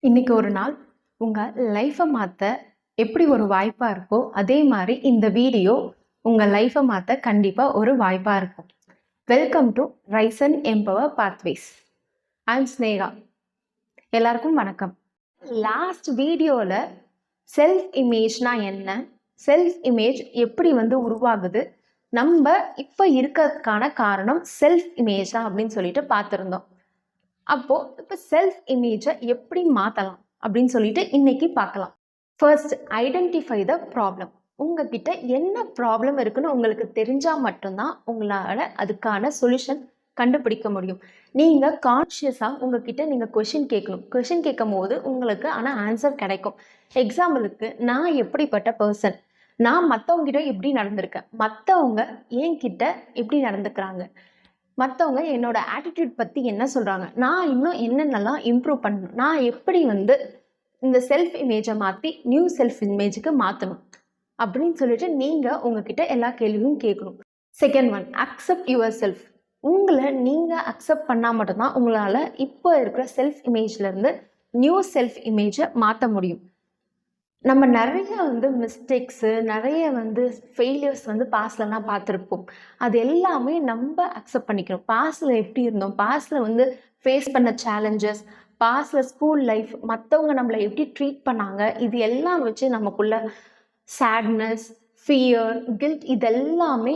இன்னைக்கு ஒரு நாள் உங்கள் லைஃப்பை மாற்ற எப்படி ஒரு வாய்ப்பாக இருக்கோ அதே மாதிரி இந்த வீடியோ உங்கள் லைஃப்பை மாற்ற கண்டிப்பாக ஒரு வாய்ப்பாக இருக்கும். Welcome to rice and empower pathways. I'm Sneha. எல்லாருக்கும் வணக்கம். லாஸ்ட் வீடியோவில் செல்ஃப் இமேஜ்னா என்ன, செல்ஃப் இமேஜ் எப்படி உருவாகுது, நம்ம இப்போ இருக்கிறதுக்கான காரணம் செல்ஃப் இமேஜ் தான் அப்படின்னு சொல்லிட்டு பார்த்துருந்தோம். அப்போது இப்போ செல்ஃப் இமேஜை எப்படி மாற்றலாம் அப்படின்னு சொல்லிட்டு இன்னைக்கு பார்க்கலாம். First, identify the problem. உங்ககிட்ட என்ன ப்ராப்ளம் இருக்குன்னு உங்களுக்கு தெரிஞ்சால் மட்டும்தான் உங்களால் அதுக்கான சொல்யூஷன் கண்டுபிடிக்க முடியும். நீங்கள் கான்ஷியஸாக உங்ககிட்ட நீங்கள் கொஷின் கேட்கணும். கொஷின் கேட்கும் போது உங்களுக்கு ஆனால் ஆன்சர் கிடைக்கும். எக்ஸாம்பிளுக்கு, நான் எப்படிப்பட்ட பர்சன், நான் மற்றவங்ககிட்ட எப்படி நடந்திருக்கேன், மற்றவங்க என்கிட்ட எப்படி நடந்துக்கிறாங்க, மற்றவங்க என்னோட ஆட்டிடியூட் பற்றி என்ன சொல்கிறாங்க, நான் இன்னும் என்னென்னலாம் இம்ப்ரூவ் பண்ணணும், நான் எப்படி இந்த செல்ஃப் இமேஜை மாற்றி நியூ செல்ஃப் இமேஜுக்கு மாற்றணும் அப்படின்னு சொல்லிட்டு நீங்கள் உங்ககிட்ட எல்லா கேள்வியும் கேட்கணும். Second one, accept your self. உங்களை நீங்கள் அக்செப்ட் பண்ணால் மட்டும்தான் உங்களால் இப்போ இருக்கிற செல்ஃப் இமேஜ்லேருந்து நியூ செல்ஃப் இமேஜை மாற்ற முடியும். நம்ம நிறைய மிஸ்டேக்ஸு, நிறைய ஃபெயிலியர்ஸ் பாஸ்ட்லலாம் பார்த்துருப்போம். அது எல்லாமே நம்ம அக்செப்ட் பண்ணிக்கணும். பாஸ்டில் எப்படி இருந்தோம், பாஸ்டில் ஃபேஸ் பண்ண சேலஞ்சஸ், பாஸ்டில் ஸ்கூல் லைஃப், மற்றவங்க நம்மளை எப்படி ட்ரீட் பண்ணாங்க, இது எல்லாம் வச்சு நமக்குள்ள சேட்னஸ், ஃபியர், கில்ட் இதெல்லாமே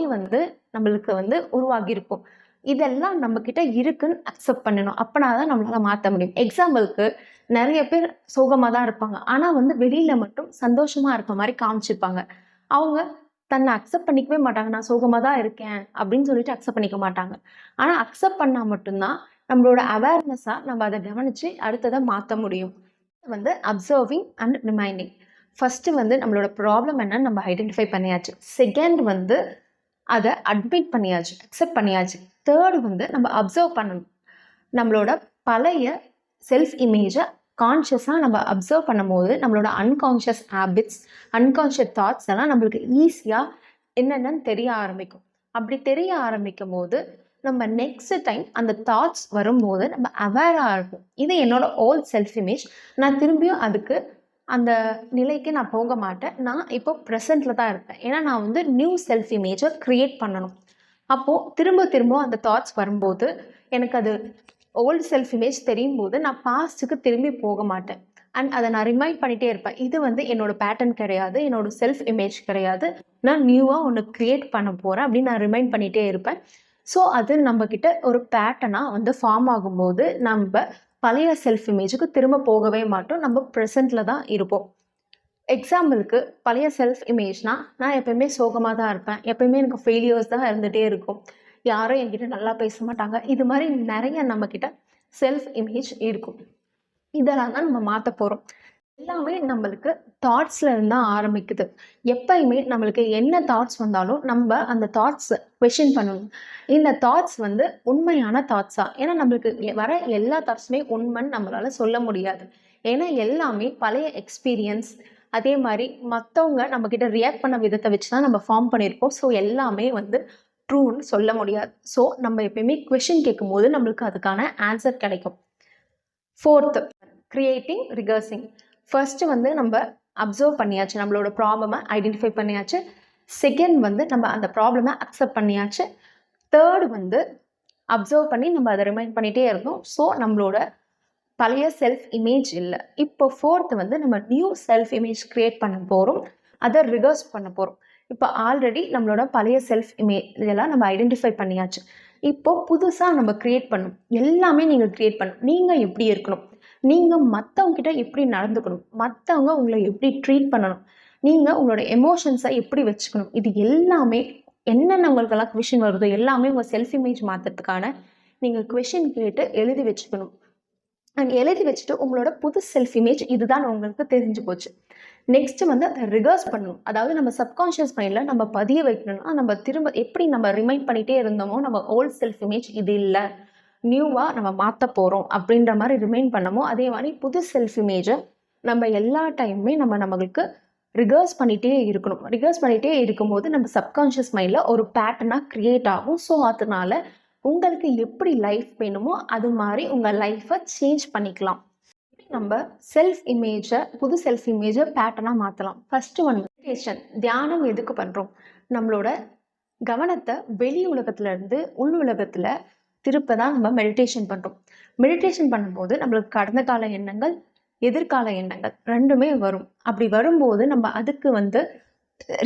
நம்மளுக்கு உருவாகியிருக்கும். இதெல்லாம் நம்மக்கிட்ட இருக்குன்னு அக்செப்ட் பண்ணணும். அப்போனா தான் நம்மளால் மாற்ற முடியும். எக்ஸாம்பிளுக்கு, நிறைய பேர் சோகமாக தான் இருப்பாங்க, ஆனால் வெளியில் மட்டும் சந்தோஷமாக இருக்க மாதிரி காமிச்சிருப்பாங்க. அவங்க தன்னை அக்செப்ட் பண்ணிக்கவே மாட்டாங்க. நான் சோகமாக தான் இருக்கேன் அப்படின்னு சொல்லிட்டு அக்செப்ட் பண்ணிக்க மாட்டாங்க. ஆனால் அக்செப்ட் பண்ணால் மட்டும்தான் நம்மளோட அவேர்னஸாக நம்ம அதை கவனித்து அடுத்ததை மாற்ற முடியும். Observing and reminding. ஃபஸ்ட்டு நம்மளோட ப்ராப்ளம் என்னன்னு நம்ம ஐடென்டிஃபை பண்ணியாச்சு. செகண்ட் அதை அட்மிட் பண்ணியாச்சு, அக்செப்ட் பண்ணியாச்சு. தேர்டு நம்ம அப்சர்வ் பண்ணணும். நம்மளோட பழைய செல்ஃப் இமேஜை கான்ஷியஸாக நம்ம அப்சர்வ் பண்ணும்போது நம்மளோட அன்கான்ஷியஸ் ஹேபிட்ஸ், அன்கான்ஷியஸ் தாட்ஸ் எல்லாம் நம்மளுக்கு ஈஸியாக என்னென்னு தெரிய ஆரம்பிக்கும். அப்படி தெரிய ஆரம்பிக்கும் போது நம்ம நெக்ஸ்ட் டைம் அந்த தாட்ஸ் வரும்போது நம்ம அவேராக இருக்கும். இது என்னோட ஓல்ட் செல்ஃப் இமேஜ், நான் திரும்பியும் அதுக்கு அந்த நிலைக்கு நான் போக மாட்டேன். நான் இப்போ ப்ரெசண்ட்டில் தான் இருப்பேன். ஏன்னா நான் நியூ செல்ஃப் இமேஜை க்ரியேட் பண்ணணும். அப்போது திரும்ப அந்த தாட்ஸ் வரும்போது எனக்கு அது ஓல்டு செல்ஃப் இமேஜ் தெரியும் போது நான் பாஸ்ட்டுக்கு திரும்பி போக மாட்டேன். அண்ட் அதை நான் ரிமைண்ட் பண்ணிகிட்டே இருப்பேன். இது என்னோடய பேட்டர்ன் கிடையாது, என்னோடய செல்ஃப் இமேஜ் கிடையாது, நான் நியூவாக ஒன்று க்ரியேட் பண்ண போகிறேன் அப்படின்னு நான் ரிமைண்ட் பண்ணிகிட்டே இருப்பேன். ஸோ அது நம்மக்கிட்ட ஒரு பேட்டர்னாக ஃபார்ம் ஆகும்போது நம்ம பழைய செல்ஃப் இமேஜுக்கு திரும்ப போகவே மாட்டோம். நம்ம ப்ரெசண்ட்டில் தான் இருப்போம். எக்ஸாம்பிளுக்கு, பழைய செல்ஃப் இமேஜ்னால் நான் எப்போயுமே சோகமாக தான் இருப்பேன், எப்போயுமே எனக்கு ஃபெயிலியர்ஸ் தான் இருந்துகிட்டே இருக்கும், யாரும் என்கிட்ட நல்லா பேச மாட்டாங்க, இது மாதிரி நிறைய நம்மக்கிட்ட செல்ஃப் இமேஜ் இருக்கும். இதெல்லாம் தான் நம்ம மாற்ற போகிறோம். எல்லாமே நம்மளுக்கு தாட்ஸில் இருந்தால் ஆரம்பிக்குது. எப்பயுமே நம்மளுக்கு என்ன தாட்ஸ் வந்தாலும் நம்ம அந்த தாட்ஸை கொஷின் பண்ணணும். இந்த தாட்ஸ் உண்மையான தாட்ஸா? ஏன்னா நம்மளுக்கு வர எல்லா தாட்ஸுமே உண்மைன்னு நம்மளால் சொல்ல முடியாது. ஏன்னா எல்லாமே பழைய எக்ஸ்பீரியன்ஸ், அதே மாதிரி மற்றவங்க நம்மக்கிட்ட ரியாக்ட் பண்ண விதத்தை வச்சு தான் நம்ம ஃபார்ம் பண்ணியிருக்கோம். ஸோ எல்லாமே ட்ரூன்னு சொல்ல முடியாது. ஸோ நம்ம எப்பயுமே கொஷின் கேட்கும்போது நம்மளுக்கு அதுக்கான ஆன்சர் கிடைக்கும். Fourth, creating recursing. ஃபர்ஸ்ட்டு நம்ம அப்சர்வ் பண்ணியாச்சு, நம்மளோட ப்ராப்ளமை ஐடென்டிஃபை பண்ணியாச்சு. செகண்ட் நம்ம அந்த ப்ராப்ளமை அக்செப்ட் பண்ணியாச்சு. தேர்டு அப்சர்வ் பண்ணி நம்ம அதை ரிமைண்ட் பண்ணிகிட்டே இருந்தோம். ஸோ நம்மளோட பழைய செல்ஃப் இமேஜ் இல்லை. இப்போ ஃபோர்த்து நம்ம நியூ செல்ஃப் இமேஜ் க்ரியேட் பண்ண போகிறோம், அதை ரிகர்ஸ் பண்ண போகிறோம். இப்போ ஆல்ரெடி நம்மளோட பழைய செல்ஃப் இமேஜ் இதெல்லாம் நம்ம ஐடென்டிஃபை பண்ணியாச்சு. இப்போது புதுசாக நம்ம க்ரியேட் பண்ணணும். எல்லாமே நீங்கள் க்ரியேட் பண்ணணும். நீங்கள் எப்படி இருக்கணும், நீங்கள் மற்றவங்ககிட்ட எப்படி நடந்துக்கணும், மற்றவங்க உங்களை எப்படி ட்ரீட் பண்ணணும், நீங்கள் உங்களோட எமோஷன்ஸை எப்படி வச்சுக்கணும், இது எல்லாமே என்னென்ன உங்களுக்கெல்லாம் கொஷின் வருதோ எல்லாமே உங்கள் செல்ஃப் இமேஜ் மாற்றுறதுக்கான நீங்கள் கொஷின் கேட்டு எழுதி வச்சுக்கணும். அண்ட் எழுதி வச்சுட்டு உங்களோட புது செல்ஃப் இமேஜ் இதுதான் உங்களுக்கு தெரிஞ்சு போச்சு. நெக்ஸ்ட்டு அதை ரிகர்ஸ் பண்ணணும். அதாவது நம்ம சப்கான்ஷியஸ் மைண்டில் நம்ம பதிய வைக்கணும்னா நம்ம திரும்ப எப்படி நம்ம ரிமைண்ட் பண்ணிகிட்டே இருந்தோமோ நம்ம ஓல்ட் செல்ஃப் இமேஜ் இது இல்லை, நியூவாக நம்ம மாற்ற போகிறோம் அப்படின்ற மாதிரி ரிமைண்ட் பண்ணமோ அதே மாதிரி புது செல்ஃப் இமேஜை நம்ம எல்லா டைமுமே நம்மளுக்கு ரிகர்ஸ் பண்ணிகிட்டே இருக்கணும். ரிகர்ஸ் பண்ணிகிட்டே இருக்கும்போது நம்ம சப்கான்ஷியஸ் மைண்டில் ஒரு பேட்டர்னாக க்ரியேட் ஆகும். ஸோ அதனால் உங்களுக்கு எப்படி லைஃப் வேணுமோ அது மாதிரி உங்கள் லைஃப்பை சேஞ்ச் பண்ணிக்கலாம். நம்ம புது செல்ஃப் இமேஜை பேட்டர்னாக மாற்றலாம். First one meditation. தியானம் எதுக்கு பண்ணுறோம்? நம்மளோட கவனத்தை வெளி உலகத்துலேருந்து உள் உலகத்தில் திருப்ப தான் நம்ம மெடிடேஷன் பண்ணுறோம். மெடிடேஷன் பண்ணும்போது நம்மளுக்கு கடந்த கால எண்ணங்கள், எதிர்கால எண்ணங்கள் ரெண்டுமே வரும். அப்படி வரும்போது நம்ம அதுக்கு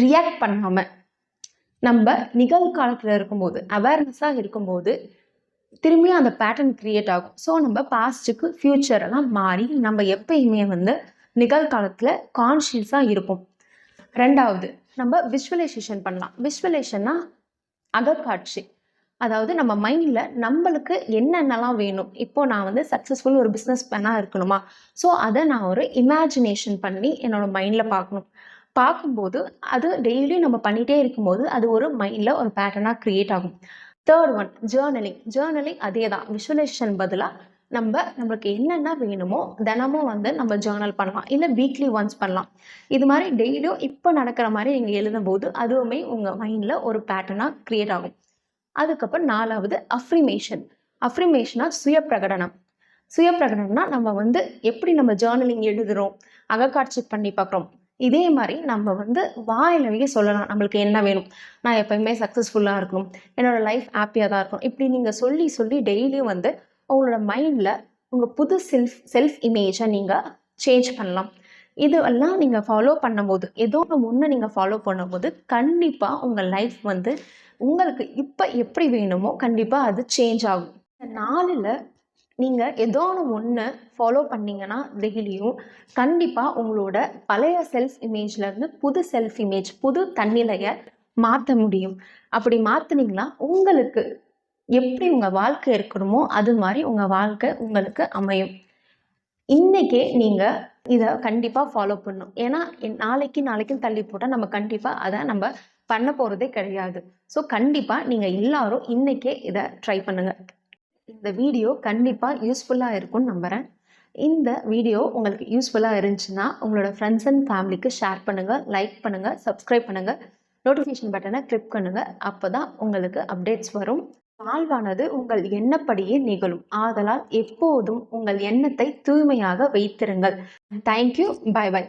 ரியாக்ட் பண்ணாமல் நம்ம நிகழ்காலத்தில் இருக்கும்போது அவேர்னஸாக இருக்கும்போது திரும்பியும் அந்த பேட்டர்ன் கிரியேட் ஆகும். ஸோ நம்ம பாஸ்ட்டுக்கு ஃப்யூச்சரெல்லாம் மாறி நம்ம எப்பயுமே நிகழ்காலத்தில் கான்ஷியஸாக இருப்போம். ரெண்டாவது, நம்ம விஷுவலைசேஷன் பண்ணலாம். விஷுவலைசேஷன்னா அகக்காட்சி. அதாவது நம்ம மைண்டில் நம்மளுக்கு என்னென்னலாம் வேணும். இப்போது நான் சக்ஸஸ்ஃபுல் ஒரு பிஸ்னஸ் மேனாக இருக்கணுமா, ஸோ அதை நான் ஒரு இமேஜினேஷன் பண்ணி என்னோடய மைண்டில் பார்க்கும்போது அது டெய்லியும் நம்ம பண்ணிகிட்டே இருக்கும்போது அது ஒரு மைண்டில் ஒரு பேட்டர்னாக க்ரியேட் ஆகும். தேர்ட் ஒன் ஜேர்னலிங் அதே தான். விஷுவலைசேஷன் பதிலாக நம்மளுக்கு என்னென்ன வேணுமோ தினமும் நம்ம ஜேர்னல் பண்ணலாம், இல்லை வீக்லி ஒன்ஸ் பண்ணலாம். இது மாதிரி டெய்லியும் இப்போ நடக்கிற மாதிரி நீங்கள் எழுதும்போது அதுவுமே உங்கள் மைண்டில் ஒரு பேட்டர்னாக க்ரியேட் ஆகும். அதுக்கப்புறம் நாலாவது அஃப்ரிமேஷனா சுயப்பிரகடனம்னா நம்ம எப்படி நம்ம ஜேர்னலிங் எழுதுகிறோம், அகக்காட்சி பண்ணி பார்க்குறோம். இதே மாதிரி நம்ம வாயிலவே சொல்லலாம் நம்மளுக்கு என்ன வேணும். நான் எப்பயுமே சக்ஸஸ்ஃபுல்லாக இருக்கணும், என்னோடய லைஃப் ஹாப்பியாக தான் இருக்கணும். இப்படி நீங்கள் சொல்லி டெய்லியும் உங்களோட மைண்டில் உங்கள் புது செல்ஃப் இமேஜை நீங்கள் சேஞ்ச் பண்ணலாம். இதெல்லாம் நீங்கள் ஃபாலோ பண்ணும்போது, ஏதோ ஒன்று நீங்கள் ஃபாலோ பண்ணும்போது கண்டிப்பாக உங்கள் லைஃப் உங்களுக்கு இப்போ எப்படி வேணுமோ கண்டிப்பாக அது சேஞ்ச் ஆகும். இந்த நாளில் நீங்கள் ஏதோ ஒன்று ஃபாலோ பண்ணிங்கன்னா டெய்லியும் கண்டிப்பாக உங்களோட பழைய செல்ஃப் இமேஜ்லேருந்து புது செல்ஃப் இமேஜ், புது தன்னிலையை மாற்ற முடியும். அப்படி மாற்றினீங்கன்னா உங்களுக்கு எப்படி உங்கள் வாழ்க்கை இருக்கணுமோ அது மாதிரி உங்கள் வாழ்க்கை உங்களுக்கு அமையும். இன்றைக்கே நீங்கள் இதை கண்டிப்பாக ஃபாலோ பண்ணணும். ஏன்னா நாளைக்கு தள்ளி போட்டால் நம்ம கண்டிப்பாக அதை நம்ம பண்ண போகிறதே கிடையாது. ஸோ கண்டிப்பாக நீங்கள் எல்லாரும் இன்றைக்கே இதை ட்ரை பண்ணுங்கள். இந்த வீடியோ கண்டிப்பாக யூஸ்ஃபுல்லாக இருக்கும்னு நம்புகிறேன். இந்த வீடியோ உங்களுக்கு யூஸ்ஃபுல்லாக இருந்துச்சுன்னா உங்களோட ஃப்ரெண்ட்ஸ் அண்ட் ஃபேமிலிக்கு ஷேர் பண்ணுங்கள், லைக் பண்ணுங்கள், சப்ஸ்கிரைப் பண்ணுங்கள், நோட்டிஃபிகேஷன் பட்டனை கிளிக் பண்ணுங்கள். அப்போ தான் உங்களுக்கு அப்டேட்ஸ் வரும். வாழ்வானது உங்கள் எண்ணப்படியே நிகழும். ஆதலால் எப்போதும் உங்கள் எண்ணத்தை தூய்மையாக வைத்திருங்கள். தேங்க்யூ. Bye by.